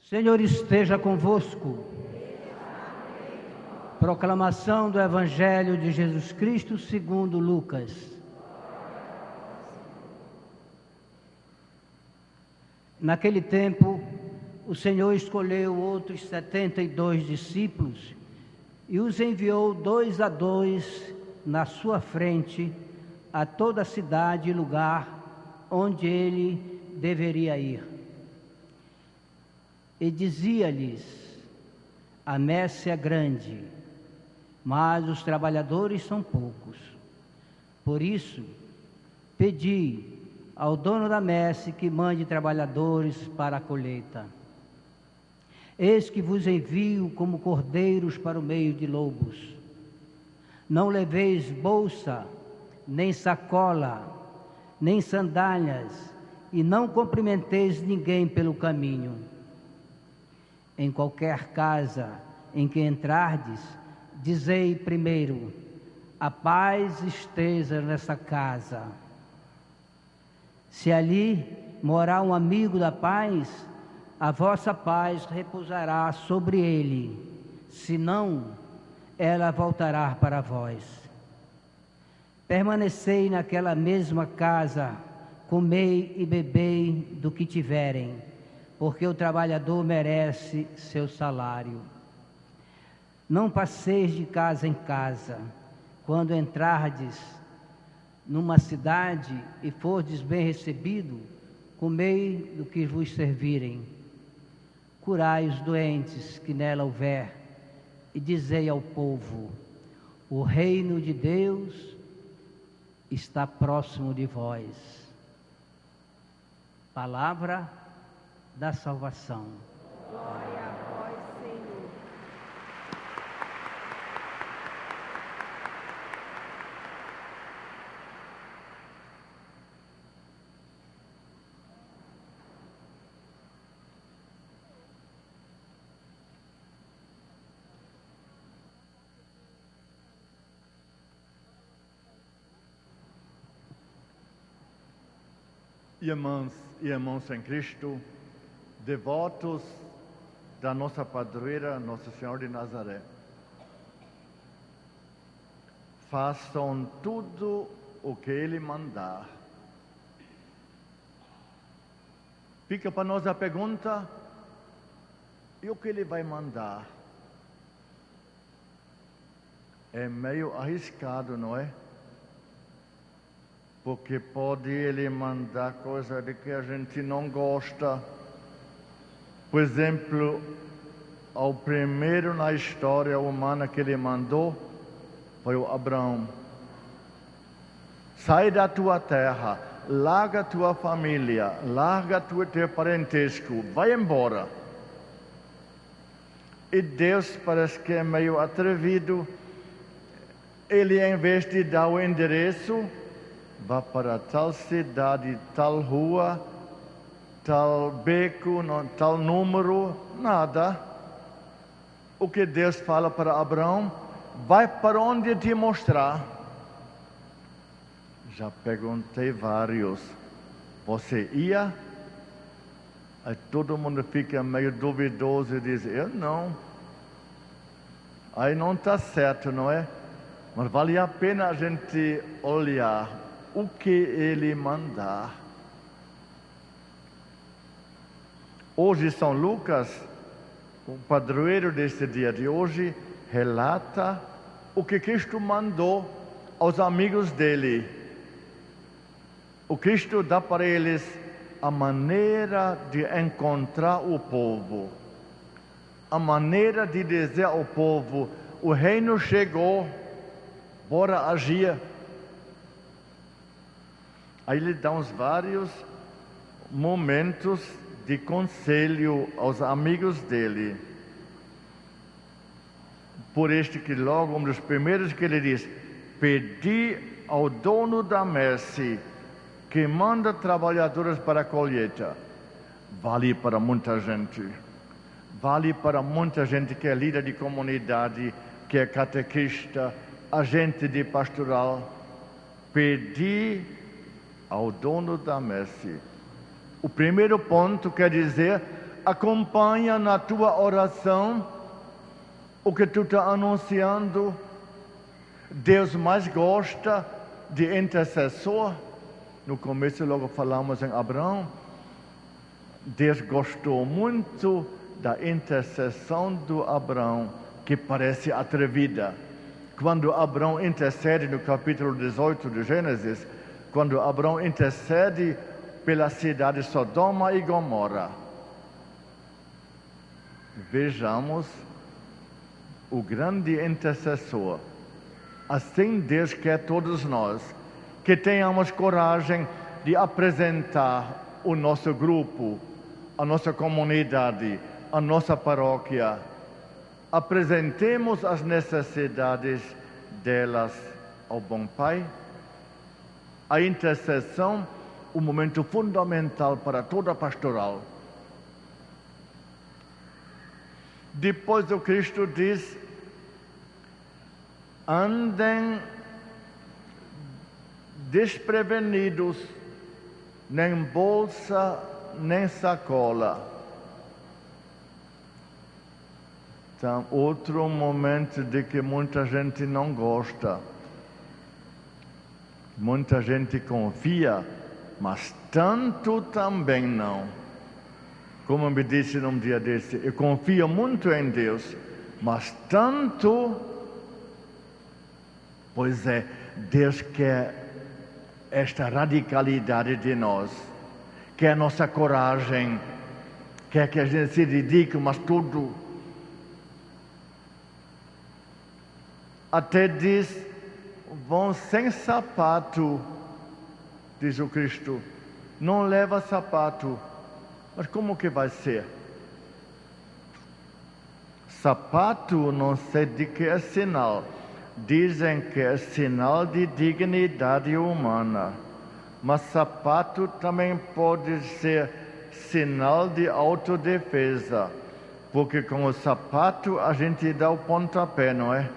Senhor esteja convosco. Proclamação do Evangelho de Jesus Cristo segundo Lucas. Naquele tempo, o Senhor escolheu outros 72 discípulos e os enviou 2 a 2 na sua frente a toda a cidade e lugar onde ele deveria ir. E dizia-lhes: a messe é grande, mas os trabalhadores são poucos. Por isso, pedi ao dono da messe que mande trabalhadores para a colheita. Eis que vos envio como cordeiros para o meio de lobos. Não leveis bolsa, nem sacola, nem sandálias, e não cumprimenteis ninguém pelo caminho. Em qualquer casa em que entrardes, dizei primeiro: a paz esteja nessa casa. Se ali morar um amigo da paz, a vossa paz repousará sobre ele, senão ela voltará para vós. Permanecei naquela mesma casa, comei e bebei do que tiverem, porque o trabalhador merece seu salário. Não passeis de casa em casa. Quando entrardes numa cidade e fordes bem recebido, comei do que vos servirem. Curai os doentes que nela houver, e dizei ao povo: o reino de Deus está próximo de vós. Palavra da salvação. Glória a vós, Senhor. Irmãs e irmãos em Cristo, devotos da nossa padroeira, Nossa Senhora de Nazaré, façam tudo o que Ele mandar. Fica para nós a pergunta: e o que Ele vai mandar? É meio arriscado, não é? Porque pode Ele mandar coisa de que a gente não gosta. Por exemplo, o primeiro na história humana que Ele mandou foi o Abraão. Sai da tua terra, larga tua família, larga teu parentesco, vai embora. E Deus parece que é meio atrevido. Ele, em vez de dar o endereço, vá para tal cidade, tal rua, tal beco, tal número, nada. O que Deus fala para Abraão: vai para onde te mostrar. Já perguntei vários: você ia? Aí todo mundo fica meio duvidoso e diz: eu não. Aí não está certo, não é? Mas vale a pena a gente olhar o que Ele mandar. Hoje São Lucas, o padroeiro deste dia de hoje, relata o que Cristo mandou aos amigos dele. O Cristo dá para eles a maneira de encontrar o povo, a maneira de dizer ao povo: o reino chegou, bora agir. Aí ele dá uns vários momentos de conselho aos amigos dele. Por este que logo, um dos primeiros que ele diz: pedi ao dono da messe que manda trabalhadores para a colheita. Vale para muita gente. Vale para muita gente que é líder de comunidade, que é catequista, agente de pastoral. Pedi ao dono da messe. O primeiro ponto quer dizer: acompanha na tua oração o que tu está anunciando. Deus mais gosta de intercessor. No começo logo falamos em Abraão. Deus gostou muito da intercessão do Abraão, que parece atrevida. Quando Abraão intercede no capítulo 18 de Gênesis, quando Abraão intercede pela cidade de Sodoma e Gomorra. Vejamos o grande intercessor. Assim Deus quer todos nós, que tenhamos coragem de apresentar o nosso grupo, a nossa comunidade, a nossa paróquia. Apresentemos as necessidades delas ao bom Pai. A intercessão, um momento fundamental para toda a pastoral. Depois o Cristo diz: andem desprevenidos, nem bolsa, nem sacola. Então, outro momento de que muita gente não gosta. Muita gente confia, mas tanto também não. Como me disse num dia desse, eu confio muito em Deus, mas tanto. Pois é, Deus quer esta radicalidade de nós, quer nossa coragem, quer que a gente se dedique, mas tudo. Até diz, vão sem sapato, diz o Cristo, não leva sapato. Mas como que vai ser? Sapato não sei de que é sinal. Dizem que é sinal de dignidade humana. Mas sapato também pode ser sinal de autodefesa. Porque com o sapato a gente dá o pontapé, não é?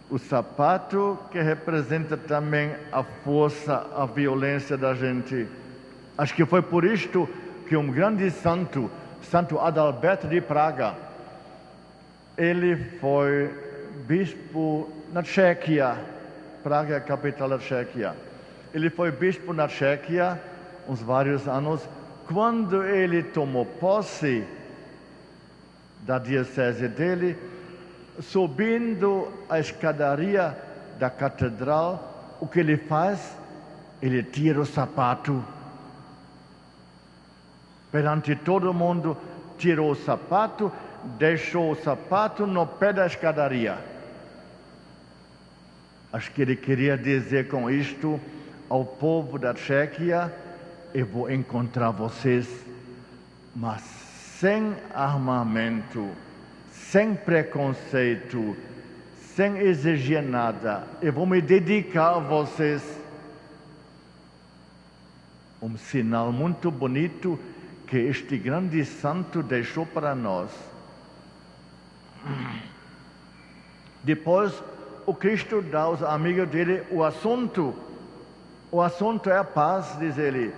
O sapato que representa também a força, a violência da gente. Acho que foi por isto que um grande santo, Santo Adalberto de Praga, ele foi bispo na Tchequia. Praga é a capital da Tchequia. Ele foi bispo na Tchequia uns vários anos. Quando ele tomou posse da diocese dele, subindo a escadaria da catedral, o que ele faz? Ele tira o sapato. Perante todo mundo, tirou o sapato, deixou o sapato no pé da escadaria. Acho que ele queria dizer com isto ao povo da Tchequia: eu vou encontrar vocês, mas sem armamento, sem preconceito, sem exigir nada. Eu vou me dedicar a vocês. Um sinal muito bonito que este grande santo deixou para nós. Depois, o Cristo dá aos amigos dele o assunto. O assunto é a paz, diz ele.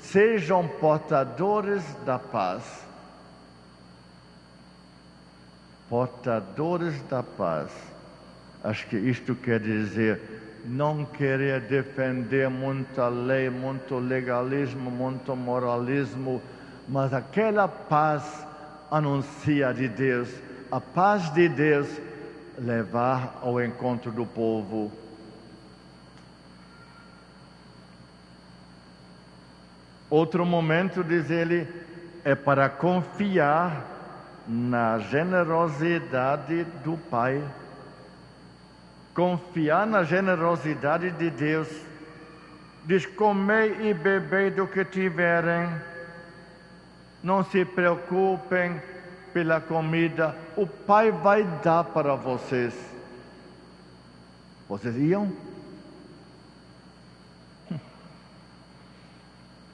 Sejam portadores da paz. Portadores da paz. Acho que isto quer dizer não querer defender muita lei, muito legalismo, muito moralismo, mas aquela paz anuncia de Deus, a paz de Deus levar ao encontro do povo. Outro momento, diz ele, é para confiar na generosidade do Pai. Confiar na generosidade de Deus. Diz: comei e bebei do que tiverem. Não se preocupem pela comida. O Pai vai dar para vocês. Vocês iam?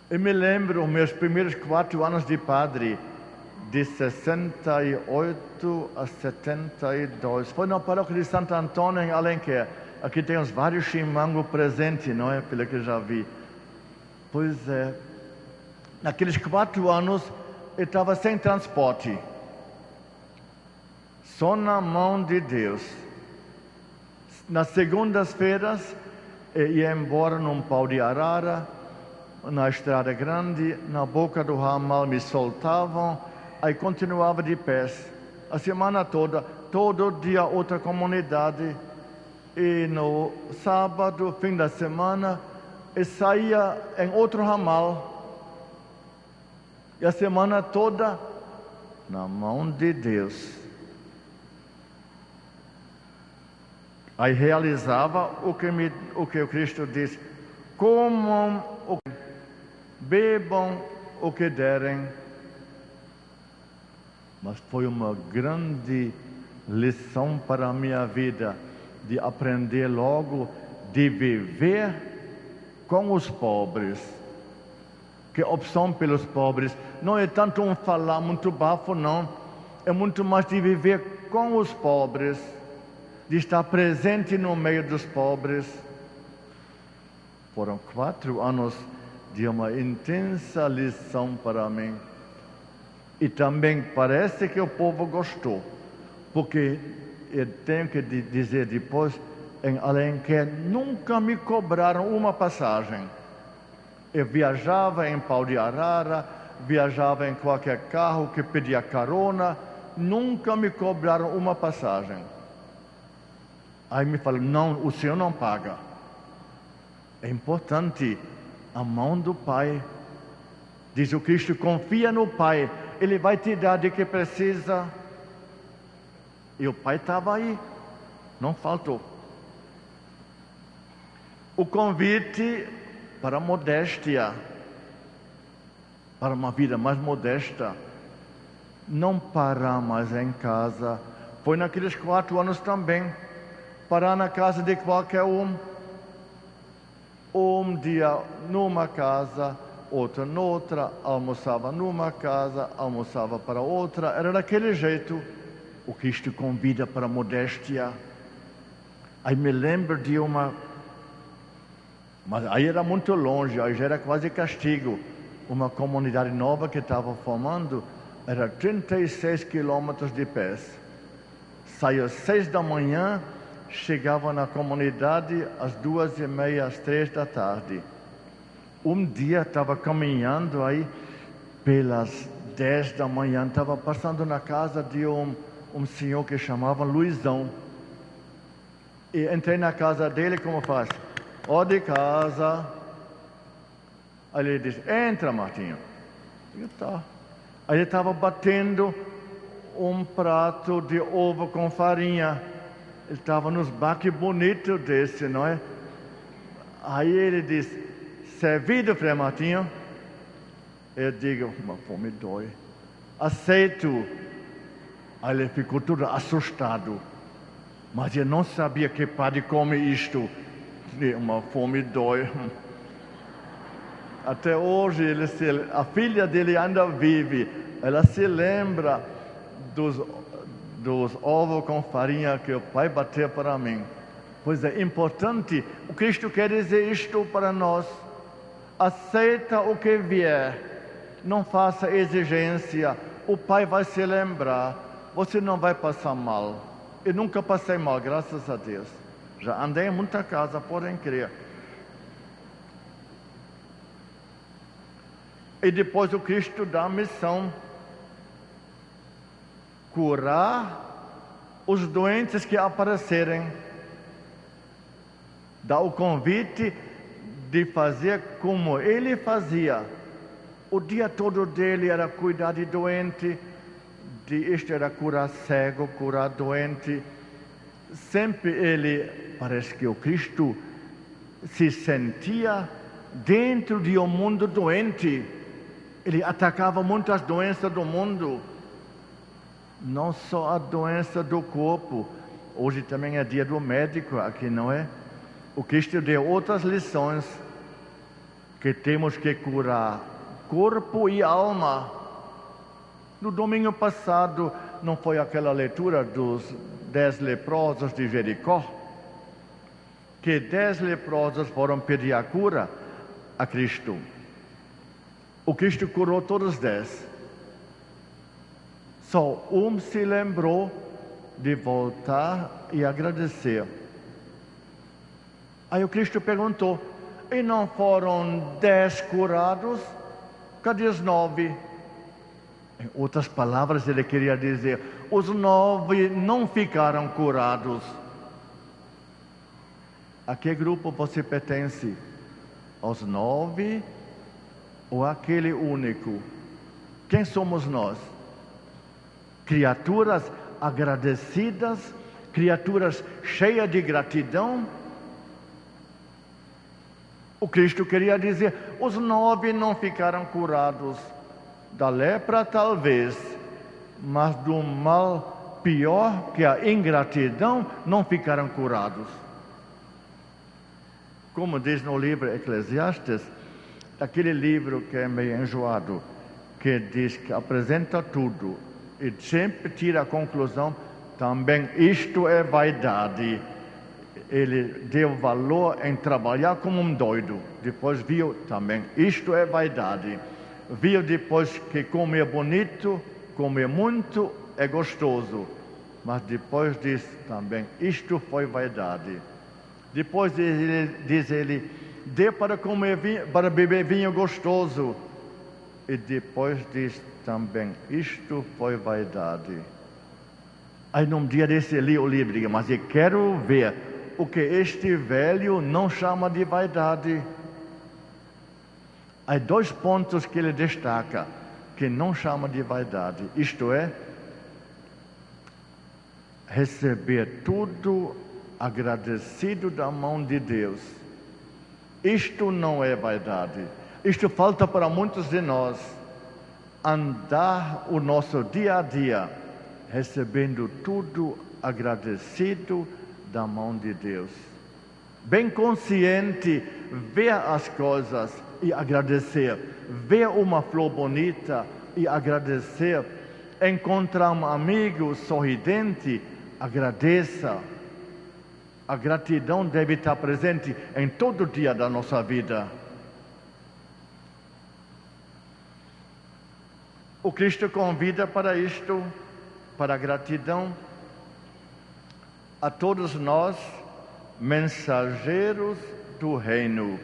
Eu me lembro, meus primeiros 4 anos de padre, de 68 a 72. Foi na paróquia de Santo Antônio, em Alenquer. Aqui tem uns vários chimangos presentes, não é? Pelo que já vi. Pois é. Naqueles 4 anos, ele estava sem transporte. Só na mão de Deus. Nas segundas-feiras, ele ia embora num pau de arara, na estrada grande, na boca do ramal me soltavam, aí continuava de pé. A semana toda, todo dia outra comunidade. E no sábado, fim da semana, ele saía em outro ramal. E a semana toda, na mão de Deus. Aí realizava o que o Cristo disse: comam, bebam o que derem. Mas foi uma grande lição para a minha vida, de aprender logo de viver com os pobres. Que opção pelos pobres não é tanto um falar muito bafo, não. É muito mais de viver com os pobres, de estar presente no meio dos pobres. Foram 4 anos de uma intensa lição para mim. E também parece que o povo gostou, porque eu tenho que dizer depois, em Alenquer nunca me cobraram uma passagem. Eu viajava em pau de arara, viajava em qualquer carro que pedia carona, nunca me cobraram uma passagem. Aí me falaram: não, o senhor não paga. É importante a mão do Pai. Diz o Cristo: confia no Pai, Ele vai te dar de que precisa. E o Pai estava aí, não faltou. O convite para a modéstia, para uma vida mais modesta. Não parar mais em casa. Foi naqueles 4 anos também. Parar na casa de qualquer um. Um dia numa casa, outra noutra, almoçava numa casa, almoçava para outra. Era daquele jeito. O Cristo convida para a modéstia. Aí me lembro de uma... Mas aí era muito longe, aí já era quase castigo. Uma comunidade nova que estava formando, era 36 quilômetros de pés. Saía às 6 da manhã, chegava na comunidade às 2:30, às 3 da tarde. Um dia estava caminhando aí, pelas 10 da manhã, estava passando na casa de um senhor que chamava Luizão. E entrei na casa dele, como faz? Ó de casa. Aí ele disse: entra, Martinho. Eu tá. Aí ele estava batendo um prato de ovo com farinha. Ele estava nos baques bonitos desse, não é? Aí ele disse: servido, Frei Martinho? Eu digo: uma fome dói. Aceito. Aí ele ficou todo assustado. Mas eu não sabia que padre come isto. Uma fome dói. Até hoje a filha dele ainda vive. Ela se lembra dos ovos com farinha que o pai bateu para mim. Pois é importante. O Cristo quer dizer isto para nós: aceita o que vier, não faça exigência. O Pai vai se lembrar. Você não vai passar mal. Eu nunca passei mal, graças a Deus. Já andei em muita casa, podem crer. E depois o Cristo dá a missão: curar os doentes que aparecerem. Dá o convite de fazer como ele fazia. O dia todo dele era cuidar de doente. Isto era curar cego, curar doente. Sempre parece que o Cristo se sentia dentro de um mundo doente. Ele atacava muitas doenças do mundo, não só a doença do corpo. Hoje também é dia do médico aqui, não é? O Cristo deu outras lições, que temos que curar corpo e alma. No domingo passado, não foi aquela leitura dos 10 leprosos de Jericó? Que 10 leprosos foram pedir a cura a Cristo. O Cristo curou todos os 10. Só um se lembrou de voltar e agradecer. Aí o Cristo perguntou, e não foram 10 curados? Cadê os 9? Em outras palavras, ele queria dizer, os 9 não ficaram curados. A que grupo você pertence? Aos 9 ou àquele único? Quem somos nós? Criaturas agradecidas, criaturas cheias de gratidão? O Cristo queria dizer, os 9 não ficaram curados. Da lepra talvez, mas do mal pior que a ingratidão não ficaram curados. Como diz no livro Eclesiastes, aquele livro que é meio enjoado, que diz que apresenta tudo e sempre tira a conclusão, também isto é vaidade. Ele deu valor em trabalhar como um doido, depois viu também, isto é vaidade. Viu depois que comer bonito, comer muito é gostoso, mas depois diz também, isto foi vaidade. Depois diz ele, dê para comer vinho, para beber vinho gostoso, e depois diz também, isto foi vaidade. Aí num dia desse eu li o livro, digo, mas eu quero ver o que este velho não chama de vaidade. Há 2 pontos que ele destaca, que não chama de vaidade, isto é, receber tudo agradecido da mão de Deus. Isto não é vaidade, isto falta para muitos de nós, andar o nosso dia a dia, recebendo tudo agradecido da mão de Deus. Bem consciente, ver as coisas e agradecer, ver uma flor bonita e agradecer, encontrar um amigo sorridente, agradeça. A gratidão deve estar presente em todo dia da nossa vida. O Cristo convida para isto, para a gratidão, a todos nós, mensageiros do reino,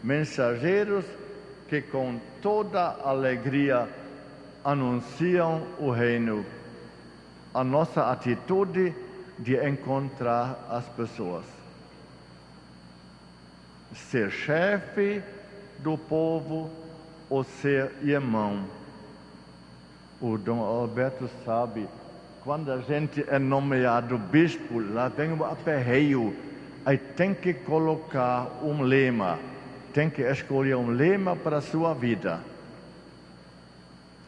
mensageiros que com toda alegria anunciam o reino. A nossa atitude de encontrar as pessoas. Ser chefe do povo ou ser irmão. O Dom Alberto sabe, quando a gente é nomeado bispo, lá vem o aperreio, aí tem que colocar um lema, tem que escolher um lema para a sua vida.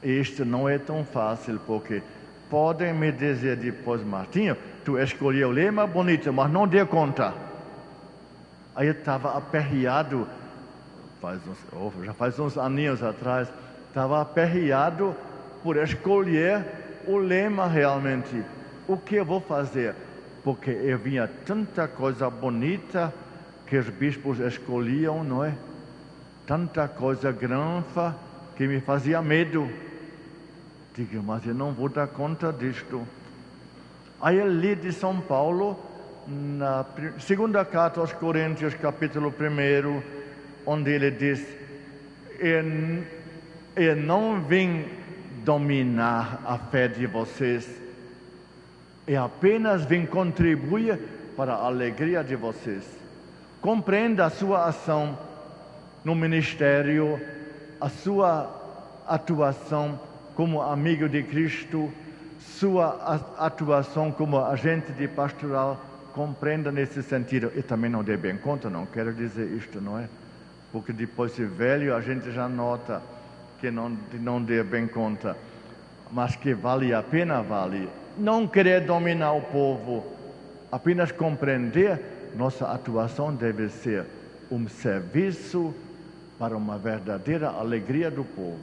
E isto não é tão fácil, porque podem me dizer depois, Martinho, tu escolheu o lema bonito, mas não deu conta. Aí eu estava aperreado, já faz uns aninhos atrás, estava aperreado por escolher o lema realmente. O que eu vou fazer? Porque eu via tanta coisa bonita que os bispos escolhiam, não é? Tanta coisa granfa que me fazia medo. Digo, mas eu não vou dar conta disto. Aí eu li de São Paulo, na segunda carta aos Coríntios, capítulo 1, onde ele diz, eu não vim dominar a fé de vocês, eu apenas vim contribuir para a alegria de vocês. Compreenda a sua ação no ministério, a sua atuação como amigo de Cristo, sua atuação como agente de pastoral, compreenda nesse sentido. Eu também não dei bem conta, não quero dizer isto, não é? Porque depois de velho a gente já nota que não deu bem conta, mas que vale a pena, vale. Não querer dominar o povo, apenas compreender, nossa atuação deve ser um serviço para uma verdadeira alegria do povo.